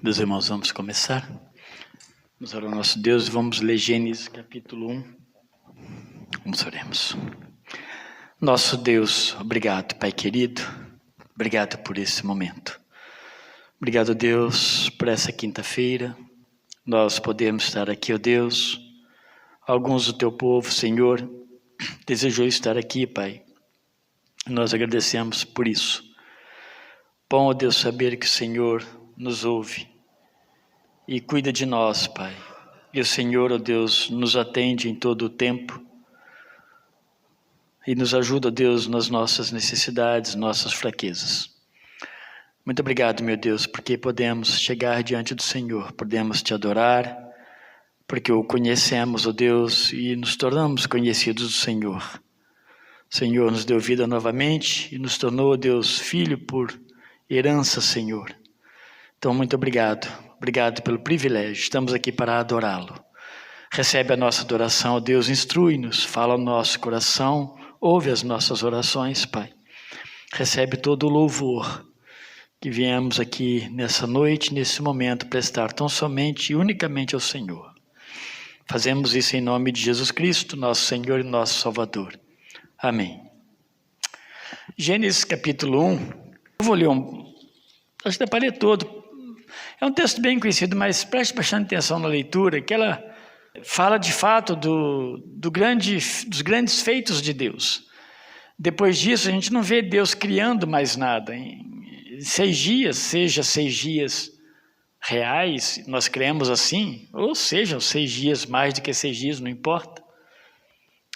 Meus irmãos, vamos começar. Vamos orar ao nosso Deus e vamos ler Gênesis capítulo 1. Vamos oremos. Nosso Deus, obrigado, Pai querido. Obrigado por esse momento. Obrigado, Deus, por essa quinta-feira. Nós podemos estar aqui, ó Deus. Alguns do teu povo, Senhor, desejou estar aqui, Pai. Nós agradecemos por isso. Bom, ó Deus, saber que o Senhor nos ouve e cuida de nós, Pai. E o Senhor, ó Deus, nos atende em todo o tempo e nos ajuda, ó Deus, nas nossas necessidades, nossas fraquezas. Muito obrigado, meu Deus, porque podemos chegar diante do Senhor, podemos te adorar, porque o conhecemos, ó Deus, e nos tornamos conhecidos do Senhor. O Senhor nos deu vida novamente e nos tornou, ó Deus, filho por herança, Senhor. Então, muito obrigado. Obrigado pelo privilégio. Estamos aqui para adorá-lo. Recebe a nossa adoração, ó Deus, instrui-nos, fala ao nosso coração, ouve as nossas orações, Pai. Recebe todo o louvor que viemos aqui nessa noite, nesse momento, prestar tão somente e unicamente ao Senhor. Fazemos isso em nome de Jesus Cristo, nosso Senhor e nosso Salvador. Amém. Gênesis capítulo 1. Eu vou ler acho que dá para ler todo. É um texto bem conhecido, mas preste bastante atenção na leitura, que ela fala de fato dos grandes feitos de Deus. Depois disso, a gente não vê Deus criando mais nada. Em 6 dias, seja 6 dias reais, nós cremos assim, ou seja, 6 dias mais do que 6 dias, não importa.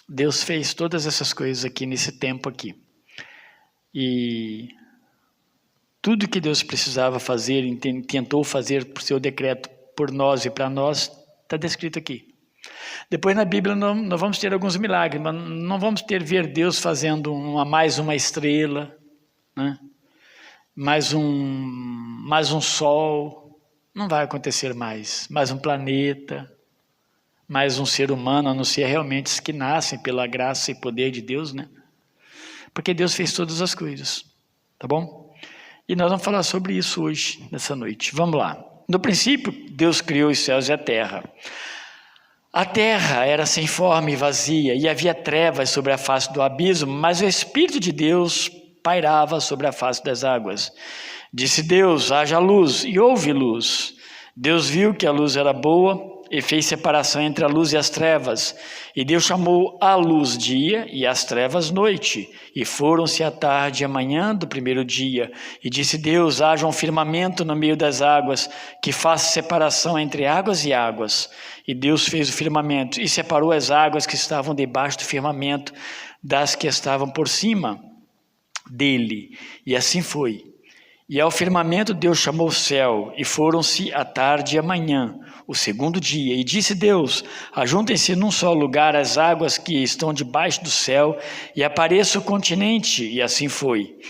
Deus fez todas essas coisas aqui nesse tempo aqui. E tudo que Deus precisava fazer, tentou fazer por seu decreto, por nós e para nós, está descrito aqui. Depois na Bíblia nós vamos ter alguns milagres, mas não vamos ver Deus fazendo mais uma estrela, né? mais um sol, não vai acontecer mais um planeta, mais um ser humano, a não ser realmente os que nascem pela graça e poder de Deus, né? Porque Deus fez todas as coisas, tá bom? E nós vamos falar sobre isso hoje, nessa noite. Vamos lá. No princípio, Deus criou os céus e a terra. A terra era sem forma e vazia, e havia trevas sobre a face do abismo, mas o Espírito de Deus pairava sobre a face das águas. Disse Deus, haja luz, e houve luz. Deus viu que a luz era boa, e fez separação entre a luz e as trevas. E Deus chamou a luz dia e as trevas noite. E foram-se a tarde e a manhã do primeiro dia. E disse Deus, haja um firmamento no meio das águas, que faça separação entre águas e águas. E Deus fez o firmamento e separou as águas que estavam debaixo do firmamento das que estavam por cima dele. E assim foi. E ao firmamento Deus chamou o céu, e foram-se a tarde e a manhã, o segundo dia. E disse Deus, ajuntem-se num só lugar as águas que estão debaixo do céu, e apareça o continente, e assim foi.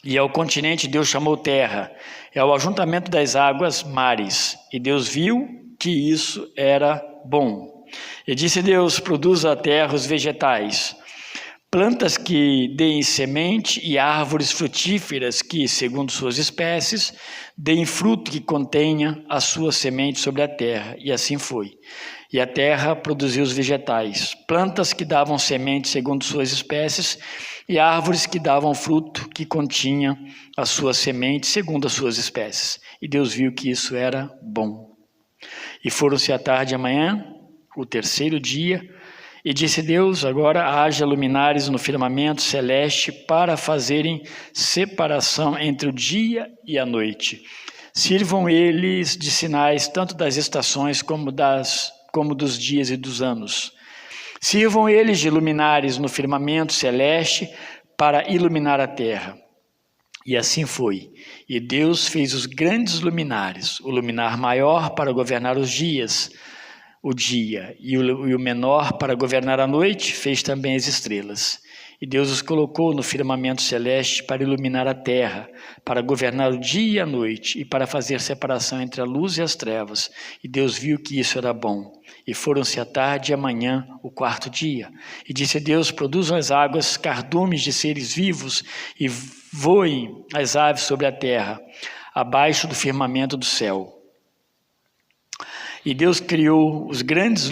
E ao continente Deus chamou terra, e ao ajuntamento das águas, mares. E Deus viu que isso era bom. E disse Deus, produza a terra os vegetais, plantas que deem semente e árvores frutíferas que, segundo suas espécies, deem fruto que contenha a sua semente sobre a terra. E assim foi. E a terra produziu os vegetais, plantas que davam semente segundo suas espécies e árvores que davam fruto que continha a sua semente segundo as suas espécies. E Deus viu que isso era bom. E foram-se a tarde e a manhã, o terceiro dia. E disse Deus, agora haja luminares no firmamento celeste para fazerem separação entre o dia e a noite. Sirvam eles de sinais tanto das estações como dos dias e dos anos. Sirvam eles de luminares no firmamento celeste para iluminar a terra. E assim foi. E Deus fez os grandes luminares, o luminar maior para governar os dias, o dia, e o menor para governar a noite, fez também as estrelas. E Deus os colocou no firmamento celeste para iluminar a terra, para governar o dia e a noite, e para fazer separação entre a luz e as trevas. E Deus viu que isso era bom. E foram-se a tarde e a manhã, o quarto dia. E disse Deus, produzam as águas cardumes de seres vivos, e voem as aves sobre a terra. abaixo do firmamento do céu. E Deus criou os grandes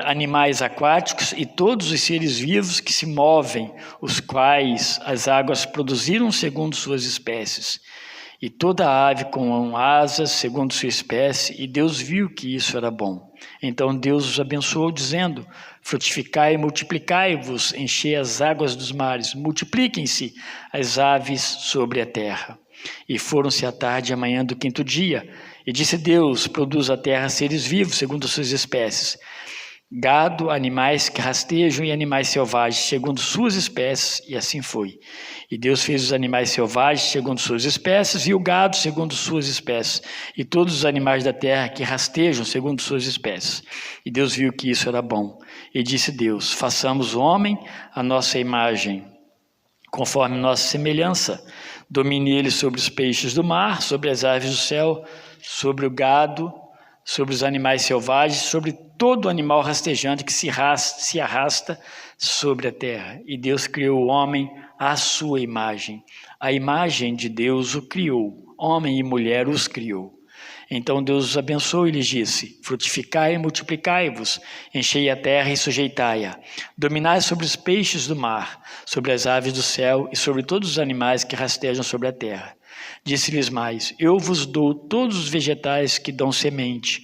animais aquáticos e todos os seres vivos que se movem, os quais as águas produziram segundo suas espécies. E toda ave com asas segundo sua espécie, e Deus viu que isso era bom. Então Deus os abençoou, dizendo: frutificai e multiplicai-vos, enchei as águas dos mares, multipliquem-se as aves sobre a terra. E foram-se à tarde e à manhã do 5º dia. E disse Deus: produz a terra seres vivos segundo suas espécies, gado, animais que rastejam e animais selvagens segundo suas espécies, e assim foi. E Deus fez os animais selvagens segundo suas espécies, e o gado segundo suas espécies, e todos os animais da terra que rastejam segundo suas espécies. E Deus viu que isso era bom. E disse Deus: façamos o homem à nossa imagem, conforme nossa semelhança. Domine ele sobre os peixes do mar, sobre as aves do céu, sobre o gado, sobre os animais selvagens, sobre todo animal rastejante que se arrasta sobre a terra. E Deus criou o homem à sua imagem. A imagem de Deus o criou, homem e mulher os criou. Então Deus os abençoou e lhes disse: frutificai e multiplicai-vos, enchei a terra e sujeitai-a. Dominai sobre os peixes do mar, sobre as aves do céu e sobre todos os animais que rastejam sobre a terra. Disse-lhes mais: eu vos dou todos os vegetais que dão semente,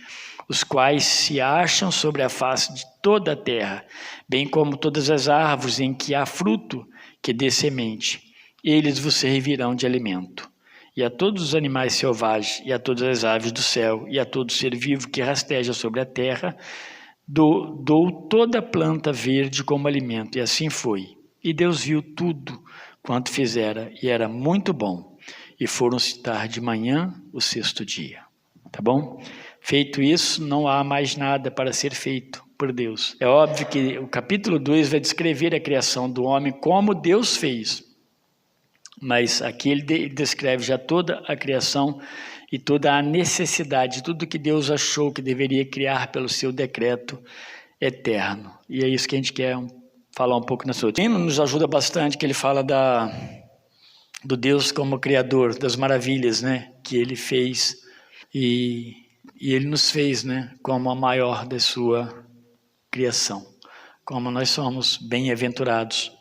os quais se acham sobre a face de toda a terra, bem como todas as árvores em que há fruto que dê semente. Eles vos servirão de alimento. E a todos os animais selvagens, e a todas as aves do céu, e a todo ser vivo que rasteja sobre a terra, dou toda a planta verde como alimento. E assim foi. E Deus viu tudo quanto fizera, e era muito bom. E foram-se tarde de manhã, o 6º dia. Tá bom? Feito isso, não há mais nada para ser feito por Deus. É óbvio que o capítulo 2 vai descrever a criação do homem como Deus fez. Mas aqui ele descreve já toda a criação e toda a necessidade, tudo que Deus achou que deveria criar pelo seu decreto eterno. E é isso que a gente quer falar um pouco nessa outra. Nos ajuda bastante, que ele fala do Deus como Criador, das maravilhas, né, que Ele fez. E Ele nos fez, né, como a maior da sua criação. Como nós somos bem-aventurados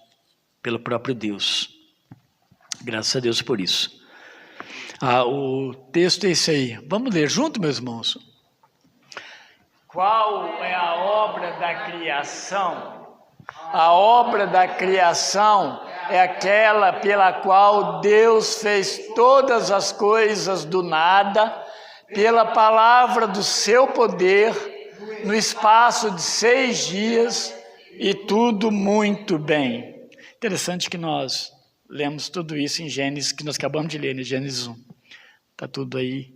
pelo próprio Deus. Graças a Deus por isso. O texto é esse aí. Vamos ler junto, meus irmãos? Qual é a obra da criação? A obra da criação é aquela pela qual Deus fez todas as coisas do nada, pela palavra do seu poder, no espaço de 6 dias, e tudo muito bem. Interessante que nós lemos tudo isso em Gênesis, que nós acabamos de ler, em Gênesis 1. Está tudo aí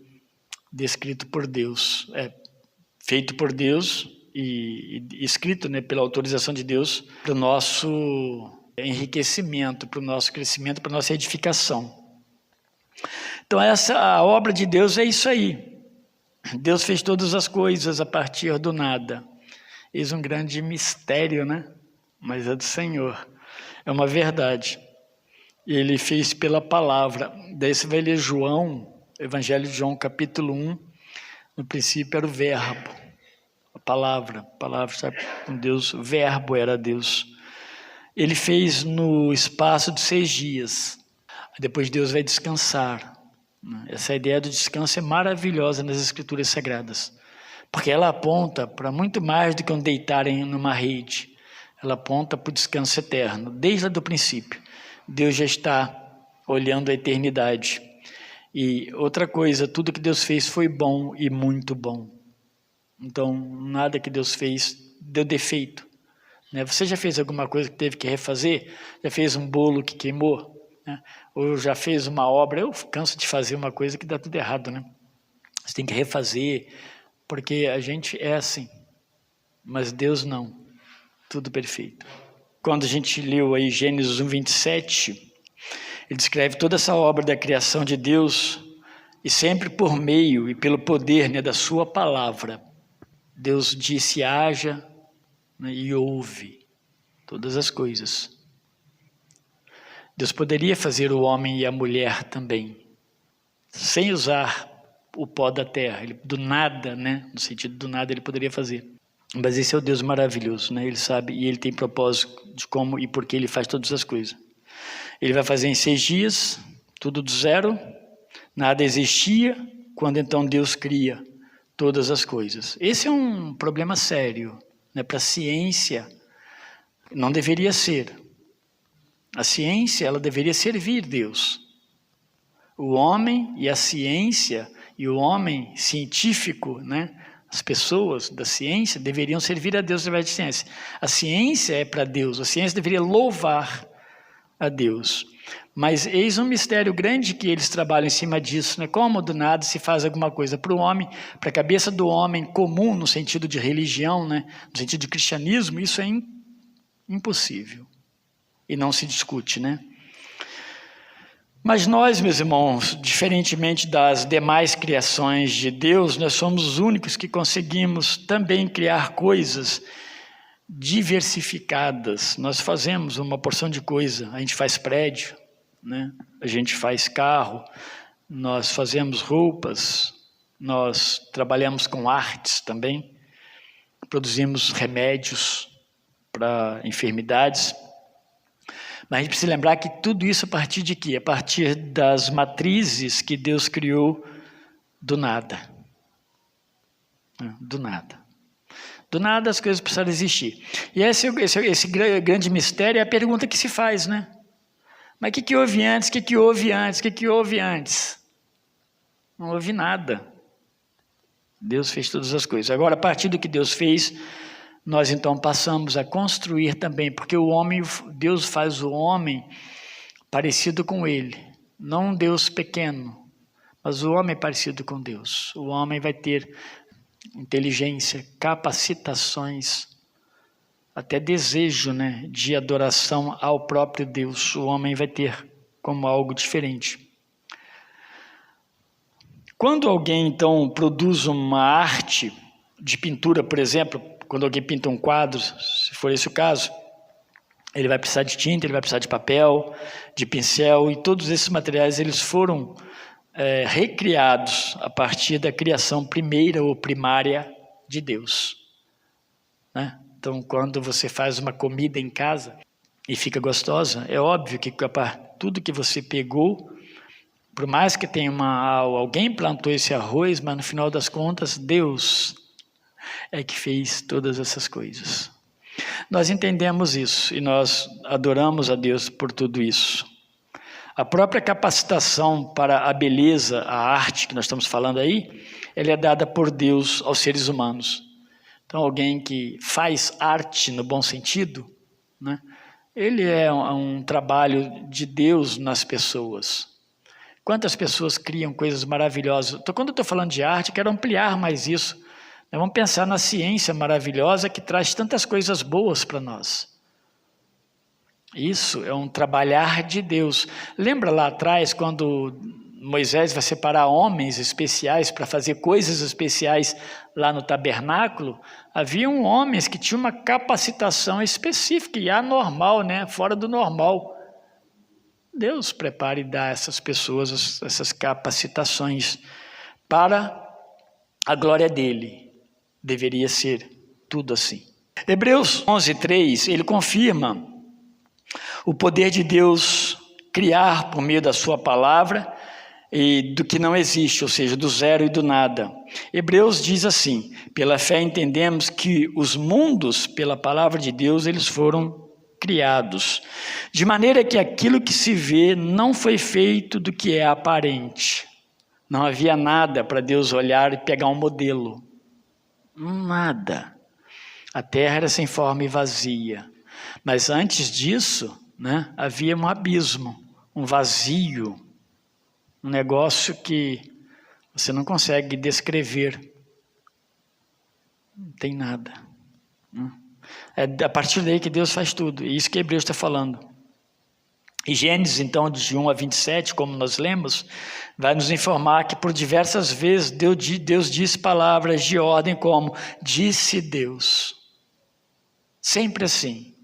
descrito por Deus, feito por Deus e escrito, né, pela autorização de Deus para o nosso enriquecimento, para o nosso crescimento, para a nossa edificação. Então a obra de Deus é isso aí. Deus fez todas as coisas a partir do nada. Eis um grande mistério, né? Mas é do Senhor. É uma verdade. Ele fez pela palavra. Daí você vai ler João, Evangelho de João, capítulo 1. No princípio era o verbo, a palavra está com Deus, o verbo era Deus. Ele fez no espaço de 6 dias. Depois Deus vai descansar. Essa ideia do descanso é maravilhosa nas Escrituras Sagradas, porque ela aponta para muito mais do que um deitar numa rede. Ela aponta para o descanso eterno, desde o princípio. Deus já está olhando a eternidade. E outra coisa, tudo que Deus fez foi bom e muito bom. Então, nada que Deus fez deu defeito. Né? Você já fez alguma coisa que teve que refazer? Já fez um bolo que queimou? Né? Ou já fez uma obra? Eu canso de fazer uma coisa que dá tudo errado, né? Você tem que refazer, porque a gente é assim. Mas Deus não. Tudo perfeito. Quando a gente leu aí Gênesis 1, 27, ele descreve toda essa obra da criação de Deus, e sempre por meio e pelo poder, né, da sua palavra. Deus disse: haja, né, e houve todas as coisas. Deus poderia fazer o homem e a mulher também, sem usar o pó da terra. Ele, do nada, né? No sentido do nada, ele poderia fazer. Mas esse é o Deus maravilhoso, né? Ele sabe e ele tem propósito de como e por que ele faz todas as coisas. Ele vai fazer em 6 dias, tudo do zero, nada existia, quando então Deus cria todas as coisas. Esse é um problema sério, né? Para a ciência, não deveria ser. A ciência, ela deveria servir Deus. O homem e a ciência, e o homem científico, né? As pessoas da ciência deveriam servir a Deus através de ciência. A ciência é para Deus, a ciência deveria louvar a Deus. Mas eis um mistério grande que eles trabalham em cima disso, né? Como do nada se faz alguma coisa para o homem, para a cabeça do homem comum, no sentido de religião, né? No sentido de cristianismo, isso é impossível. E não se discute, né? Mas nós, meus irmãos, diferentemente das demais criações de Deus, nós somos os únicos que conseguimos também criar coisas diversificadas. Nós fazemos uma porção de coisa, a gente faz prédio, né? A gente faz carro, nós fazemos roupas, nós trabalhamos com artes também, produzimos remédios para enfermidades. Mas a gente precisa lembrar que tudo isso a partir de quê? A partir das matrizes que Deus criou do nada. Do nada. Do nada as coisas precisaram existir. E esse grande mistério é a pergunta que se faz, né? Mas o que houve antes? O que houve antes? O que houve antes? Não houve nada. Deus fez todas as coisas. Agora, a partir do que Deus fez, nós então passamos a construir também, porque o homem, Deus faz o homem parecido com ele, não um Deus pequeno, mas o homem é parecido com Deus. O homem vai ter inteligência, capacitações, até desejo, né, de adoração ao próprio Deus. O homem vai ter como algo diferente. Quando alguém então produz uma arte de pintura, por exemplo, quando alguém pinta um quadro, se for esse o caso, ele vai precisar de tinta, ele vai precisar de papel, de pincel, e todos esses materiais eles foram recriados a partir da criação primeira ou primária de Deus, né? Então, quando você faz uma comida em casa e fica gostosa, é óbvio que tudo que você pegou, por mais que tenha alguém plantou esse arroz, mas no final das contas, Deus é que fez todas essas coisas. Nós entendemos isso e nós adoramos a Deus por tudo isso. A própria capacitação para a beleza, a arte que nós estamos falando aí, ela é dada por Deus aos seres humanos. Então, alguém que faz arte no bom sentido, né, ele é um trabalho de Deus nas pessoas. Quantas pessoas criam coisas maravilhosas? Quando eu estou falando de arte, quero ampliar mais isso. Nós vamos pensar na ciência maravilhosa que traz tantas coisas boas para nós. Isso é um trabalhar de Deus. Lembra lá atrás, quando Moisés vai separar homens especiais para fazer coisas especiais lá no tabernáculo? Haviam homens que tinham uma capacitação específica e anormal, né? Fora do normal. Deus prepara e dá a essas pessoas essas capacitações para a glória dele. Deveria ser tudo assim. Hebreus 11:3, ele confirma o poder de Deus criar por meio da sua palavra e do que não existe, ou seja, do zero e do nada. Hebreus diz assim: pela fé entendemos que os mundos, pela palavra de Deus, eles foram criados, de maneira que aquilo que se vê não foi feito do que é aparente. Não havia nada para Deus olhar e pegar um modelo. Nada. A terra era sem forma e vazia. Mas antes disso, né, havia um abismo, um vazio, um negócio que você não consegue descrever. Não tem nada. É a partir daí que Deus faz tudo. É isso que Hebreus está falando. E Gênesis, então, de 1 a 27, como nós lemos, vai nos informar que por diversas vezes Deus disse palavras de ordem como disse Deus. Sempre assim.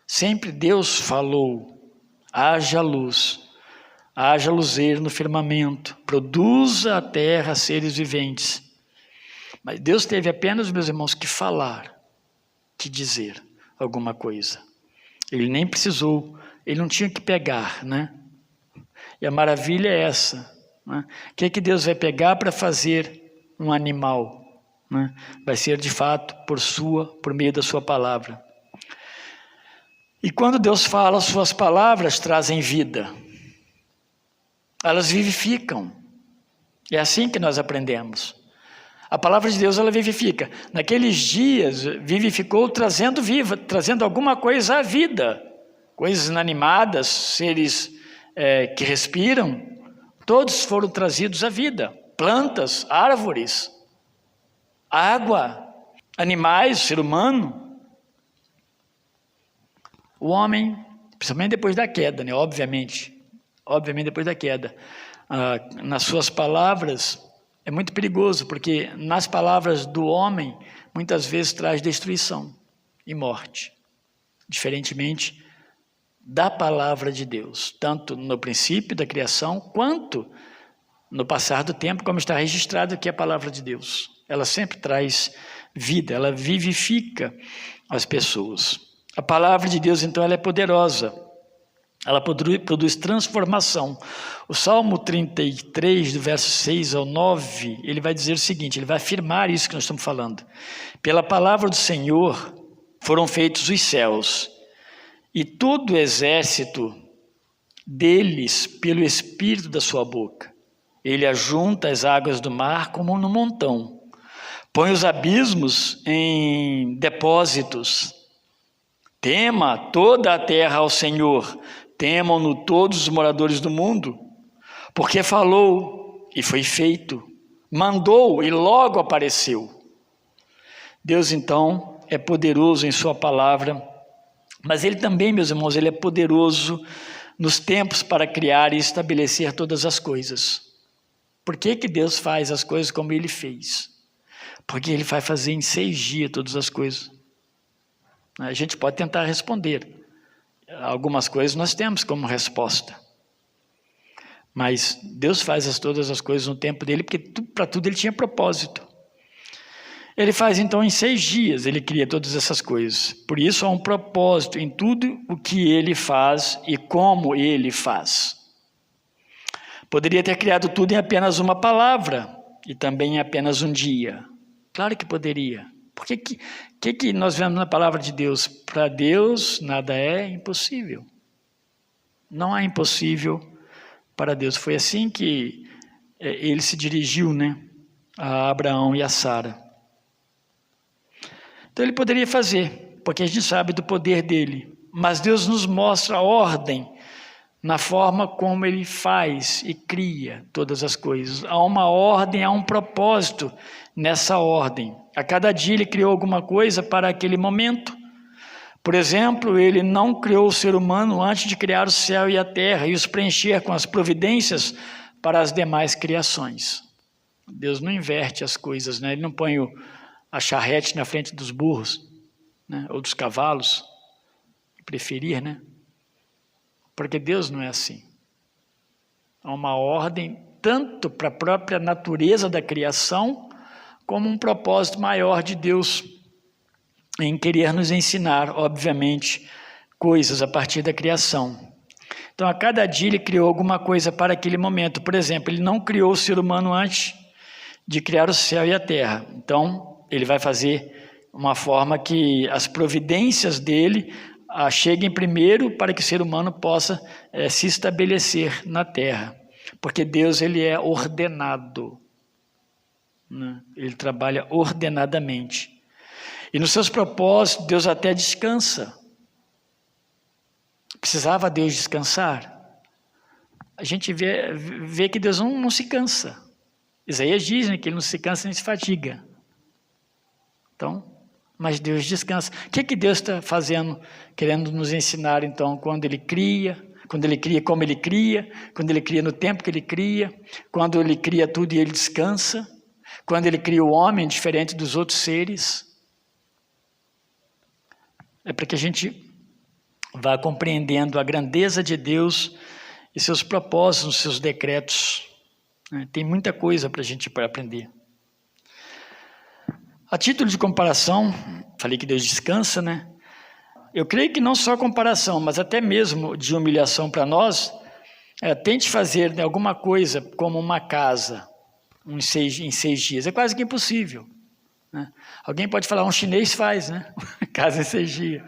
Sempre Deus falou, haja luz. haja luzeiro no firmamento, produza a terra seres viventes. Mas Deus teve apenas, meus irmãos, que falar, que dizer alguma coisa. Ele nem precisou, ele não tinha que pegar, né? E a maravilha é essa, né? O que Deus vai pegar para fazer um animal, né? Vai ser de fato por meio da sua palavra. E quando Deus fala, suas palavras trazem vida. Elas vivificam. É assim que nós aprendemos. A palavra de Deus, ela vivifica. Naqueles dias, vivificou trazendo alguma coisa à vida. Coisas inanimadas, seres que respiram, todos foram trazidos à vida. Plantas, árvores, água, animais, ser humano. O homem, principalmente depois da queda, né? Obviamente depois da queda, nas suas palavras, é muito perigoso, porque nas palavras do homem, muitas vezes traz destruição e morte, diferentemente da palavra de Deus, tanto no princípio da criação, quanto no passar do tempo, como está registrado aqui a palavra de Deus. Ela sempre traz vida, ela vivifica as pessoas. A palavra de Deus, então, ela é poderosa. Ela produz transformação. O Salmo 33, do verso 6 ao 9, ele vai dizer o seguinte, ele vai afirmar isso que nós estamos falando. Pela palavra do Senhor foram feitos os céus, e todo o exército deles pelo espírito da sua boca. Ele ajunta as águas do mar como no montão. Põe os abismos em depósitos. Tema toda a terra ao Senhor. Temam-no todos os moradores do mundo, porque falou e foi feito, mandou e logo apareceu. Deus, então, é poderoso em sua palavra, mas Ele também, meus irmãos, Ele é poderoso nos tempos para criar e estabelecer todas as coisas. Por que Deus faz as coisas como Ele fez? Porque Ele vai fazer em 6 dias todas as coisas. A gente pode tentar responder. Algumas coisas nós temos como resposta. Mas Deus faz todas as coisas no tempo dele, porque para tudo ele tinha propósito. Ele faz então em 6 dias, ele cria todas essas coisas. Por isso há um propósito em tudo o que ele faz e como ele faz. Poderia ter criado tudo em apenas uma palavra e também em apenas um dia. Claro que poderia. Por que nós vemos na palavra de Deus? Para Deus nada é impossível. Não há impossível para Deus. Foi assim que ele se dirigiu, né, a Abraão e a Sara. Então ele poderia fazer, porque a gente sabe do poder dele. Mas Deus nos mostra a ordem na forma como ele faz e cria todas as coisas. Há uma ordem, há um propósito nessa ordem. A cada dia ele criou alguma coisa para aquele momento. Por exemplo, ele não criou o ser humano antes de criar o céu e a terra e os preencher com as providências para as demais criações. Deus não inverte as coisas, né? Ele não põe a charrete na frente dos burros, né? Ou dos cavalos, preferir, né? Porque Deus não é assim. Há uma ordem tanto para a própria natureza da criação, como um propósito maior de Deus em querer nos ensinar, obviamente, coisas a partir da criação. Então, a cada dia ele criou alguma coisa para aquele momento. Por exemplo, ele não criou o ser humano antes de criar o céu e a terra. Então, ele vai fazer uma forma que as providências dele cheguem primeiro para que o ser humano possa se estabelecer na terra. Porque Deus, ele é ordenado. Ele trabalha ordenadamente. E nos seus propósitos, Deus até descansa. Precisava Deus descansar? A gente vê que Deus não se cansa. Isaías diz, né, que ele não se cansa nem se fatiga. Então, mas Deus descansa. O que Deus está fazendo, querendo nos ensinar, então, quando Ele cria como Ele cria, quando Ele cria no tempo que Ele cria, quando Ele cria tudo e Ele descansa, quando Ele cria o homem diferente dos outros seres. É para que a gente vá compreendendo a grandeza de Deus e seus propósitos, seus decretos. Tem muita coisa para a gente aprender. A título de comparação, falei que Deus descansa, né? Eu creio que não só comparação, mas até mesmo de humilhação para nós, tente fazer alguma coisa como uma casa em 6 dias. É quase que impossível. Né? Alguém pode falar, um chinês faz, né? Casa em 6 dias.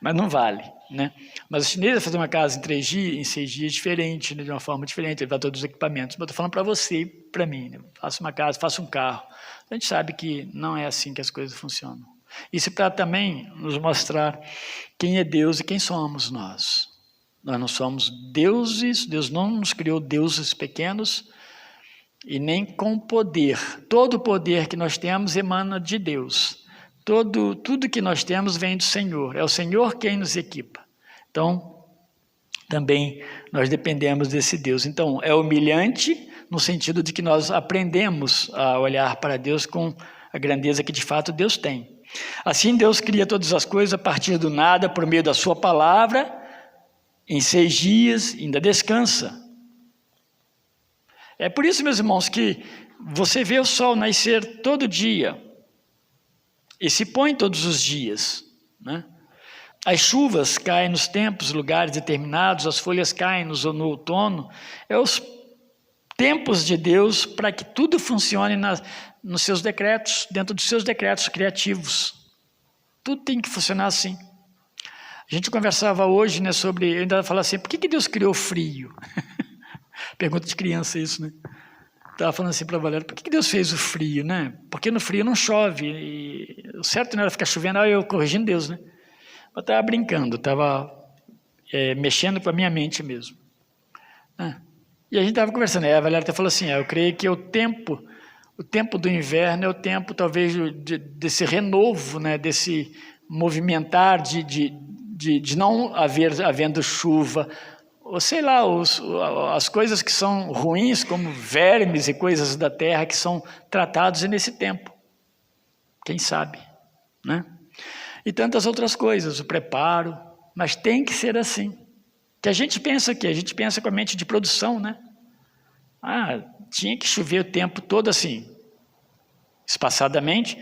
Mas não vale. Né? Mas o chinês vai fazer uma casa em 6 dias diferente, né? De uma forma diferente, ele vai todos os equipamentos. Mas eu estou falando para você e para mim. Né? Faça uma casa, faça um carro. A gente sabe que não é assim que as coisas funcionam. Isso para também nos mostrar quem é Deus e quem somos nós. Nós não somos deuses, Deus não nos criou deuses pequenos e nem com poder. Todo o poder que nós temos emana de Deus. Tudo que nós temos vem do Senhor. É o Senhor quem nos equipa. Então, também nós dependemos desse Deus. Então, é humilhante no sentido de que nós aprendemos a olhar para Deus com a grandeza que de fato Deus tem. Assim, Deus cria todas as coisas a partir do nada, por meio da sua palavra, em 6 dias, ainda descansa. É por isso, meus irmãos, que você vê o sol nascer todo dia e se põe todos os dias, né? As chuvas caem nos tempos, lugares determinados, as folhas caem no outono. É os tempos de Deus para que tudo funcione nos seus decretos, dentro dos seus decretos criativos. Tudo tem que funcionar assim. A gente conversava hoje, né, sobre, eu ainda falava assim, por que Deus criou frio? Pergunta de criança isso, né? Estava falando assim para a Valéria, por que Deus fez o frio, né? Porque no frio não chove, e o certo não era ficar chovendo, eu corrigindo Deus, né? Eu estava brincando, estava mexendo com a minha mente mesmo. E a gente estava conversando, a Valéria até falou assim, eu creio que o tempo do inverno é o tempo talvez desse renovo, né? Desse movimentar de não havendo chuva, ou sei lá, as coisas que são ruins, como vermes e coisas da terra que são tratados nesse tempo. Quem sabe, né? E tantas outras coisas, o preparo, mas tem que ser assim. Que a gente pensa que a gente pensa com a mente de produção, né? Tinha que chover o tempo todo assim, espaçadamente,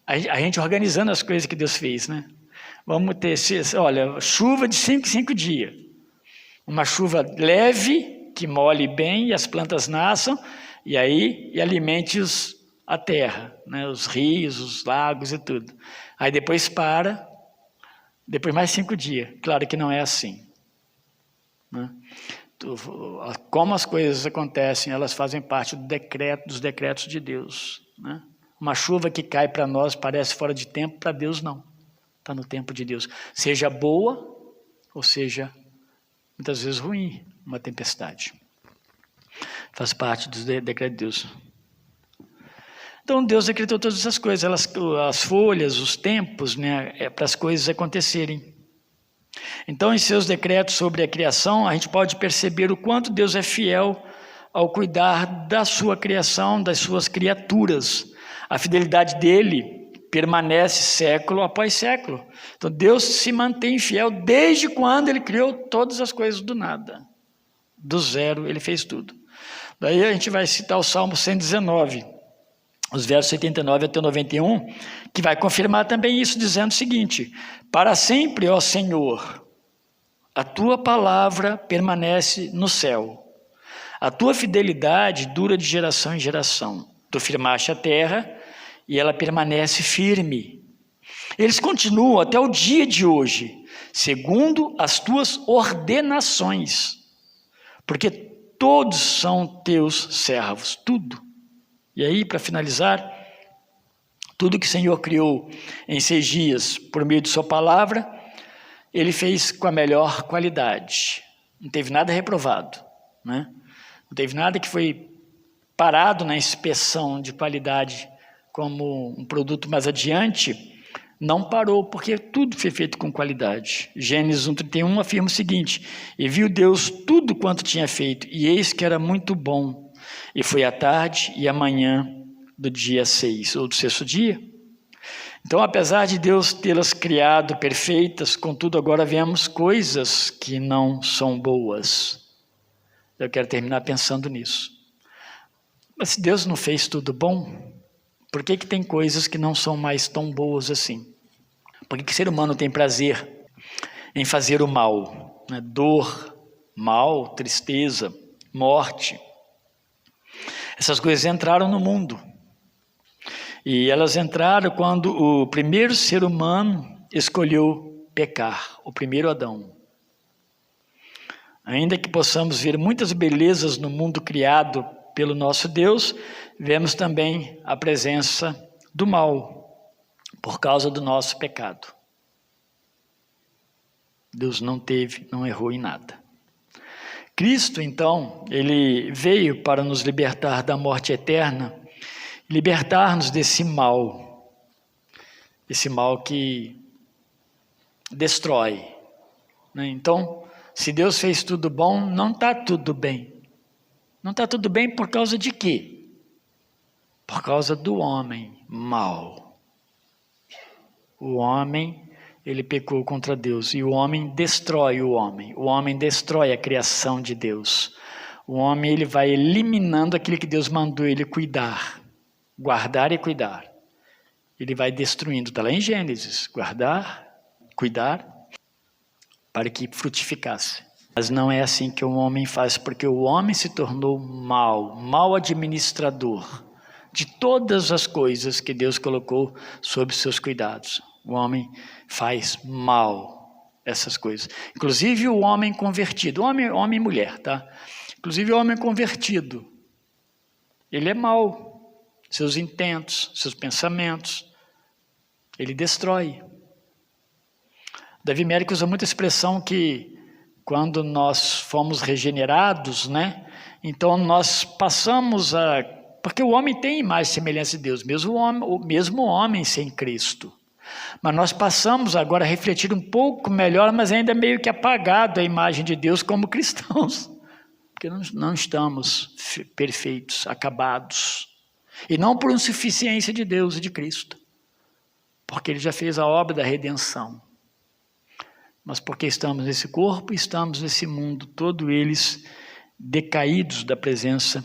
a gente organizando as coisas que Deus fez, né? Vamos ter, olha, chuva de 5 em 5 dias. Uma chuva leve, que molhe bem e as plantas nasçam, e alimente a terra, né? Os rios, os lagos e tudo. Aí depois depois mais 5 dias. Claro que não é assim. Né? Como as coisas acontecem, elas fazem parte dos decretos de Deus. Né? Uma chuva que cai para nós parece fora de tempo, para Deus não. Está no tempo de Deus. Seja boa, ou seja, muitas vezes ruim, uma tempestade. Faz parte dos decretos de Deus. Então Deus decretou todas essas coisas, as folhas, os tempos, né, para as coisas acontecerem. Então, em seus decretos sobre a criação, a gente pode perceber o quanto Deus é fiel ao cuidar da sua criação, das suas criaturas. A fidelidade dele permanece século após século. Então, Deus se mantém fiel desde quando ele criou todas as coisas do nada. Do zero, ele fez tudo. Daí a gente vai citar o Salmo 119, os versos 89 até 91, que vai confirmar também isso, dizendo o seguinte: para sempre, ó Senhor, a tua palavra permanece no céu. A tua fidelidade dura de geração em geração. Tu firmaste a terra e ela permanece firme. Eles continuam até o dia de hoje, segundo as tuas ordenações, porque todos são teus servos, tudo. E aí, para finalizar, tudo que o Senhor criou em 6 dias, por meio de sua palavra, ele fez com a melhor qualidade. Não teve nada reprovado, né? Não teve nada que foi parado na inspeção de qualidade como um produto mais adiante. Não parou, porque tudo foi feito com qualidade. Gênesis 1:31 afirma o seguinte: e viu Deus tudo quanto tinha feito, e eis que era muito bom. E foi a tarde e a manhã do dia 6, ou do 6º dia. Então, apesar de Deus tê-las criado perfeitas, contudo agora vemos coisas que não são boas. Eu quero terminar pensando nisso. Mas se Deus não fez tudo bom, por que tem coisas que não são mais tão boas assim? Por que o ser humano tem prazer em fazer o mal? Né? Dor, mal, tristeza, morte. Essas coisas entraram no mundo. E elas entraram quando o primeiro ser humano escolheu pecar, o primeiro Adão. Ainda que possamos ver muitas belezas no mundo criado pelo nosso Deus, vemos também a presença do mal, por causa do nosso pecado. Deus não errou em nada. Cristo, então, ele veio para nos libertar da morte eterna, libertar-nos desse mal que destrói. Né? Então, se Deus fez tudo bom, não está tudo bem. Não está tudo bem por causa de quê? Por causa do homem mau. O homem, ele pecou contra Deus e o homem destrói o homem. O homem destrói a criação de Deus. O homem, ele vai eliminando aquilo que Deus mandou ele cuidar, guardar e cuidar. Ele vai destruindo, está lá em Gênesis, guardar, cuidar, para que frutificasse. Mas não é assim que o homem faz, porque o homem se tornou mau administrador de todas as coisas que Deus colocou sob seus cuidados. O homem faz mal essas coisas. Inclusive o homem convertido, homem e mulher, tá? Inclusive o homem convertido, ele é mau. Seus intentos, seus pensamentos, ele destrói. Davi Mérico usa muita expressão que quando nós fomos regenerados, né? Então nós passamos a... Porque o homem tem imagem e semelhança de Deus, mesmo o homem sem Cristo. Mas nós passamos agora a refletir um pouco melhor, mas ainda meio que apagado a imagem de Deus como cristãos. Porque não estamos perfeitos, acabados. E não por insuficiência de Deus e de Cristo. Porque Ele já fez a obra da redenção. Mas porque estamos nesse corpo, estamos nesse mundo, todos eles decaídos da presença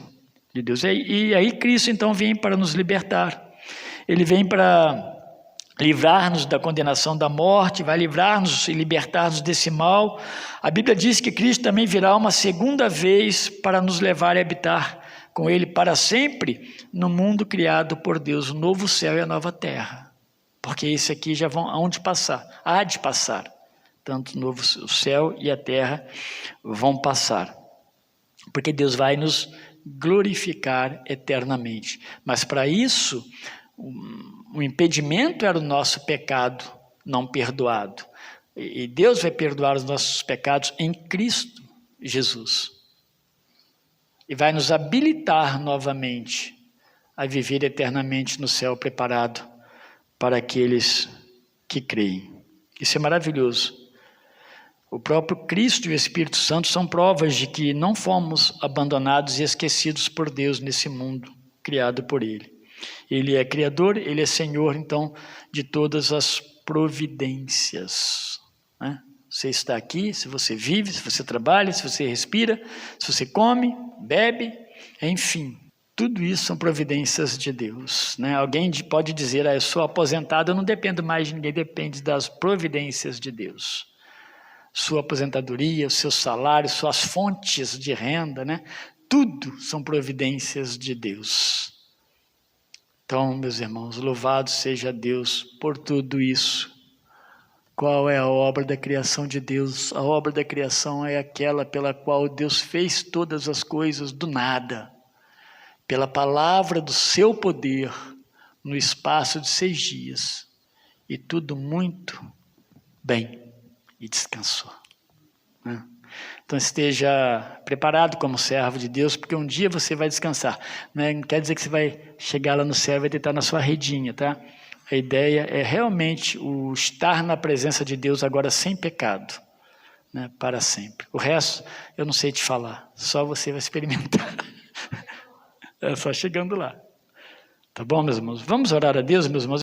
de Deus. E aí Cristo então vem para nos libertar. Ele vem para livrar-nos da condenação da morte, vai livrar-nos e libertar-nos desse mal. A Bíblia diz que Cristo também virá uma segunda vez para nos levar a habitar com Ele para sempre no mundo criado por Deus, o novo céu e a nova terra. Porque esse aqui já há de passar. Tanto o novo céu e a terra vão passar. Porque Deus vai nos glorificar eternamente. Mas para isso, o impedimento era o nosso pecado não perdoado. E Deus vai perdoar os nossos pecados em Cristo Jesus. E vai nos habilitar novamente a viver eternamente no céu preparado para aqueles que creem. Isso é maravilhoso. O próprio Cristo e o Espírito Santo são provas de que não fomos abandonados e esquecidos por Deus nesse mundo criado por Ele. Ele é Criador, Ele é Senhor, então, de todas as providências. Né? Você está aqui, se você vive, se você trabalha, se você respira, se você come, bebe, enfim. Tudo isso são providências de Deus. Né? Alguém pode dizer, eu sou aposentado, eu não dependo mais de ninguém, depende das providências de Deus. Sua aposentadoria, o seu salário, suas fontes de renda, né? Tudo são providências de Deus. Então, meus irmãos, louvado seja Deus por tudo isso. Qual é a obra da criação de Deus? A obra da criação é aquela pela qual Deus fez todas as coisas do nada, pela palavra do seu poder, no espaço de 6 dias. E tudo muito bem. E descansou. Né? Então esteja preparado como servo de Deus, porque um dia você vai descansar. Né? Não quer dizer que você vai chegar lá no céu e vai deitar na sua redinha, tá? A ideia é realmente o estar na presença de Deus agora sem pecado, né? Para sempre. O resto eu não sei te falar, só você vai experimentar. É só chegando lá. Tá bom, meus irmãos? Vamos orar a Deus, meus irmãos?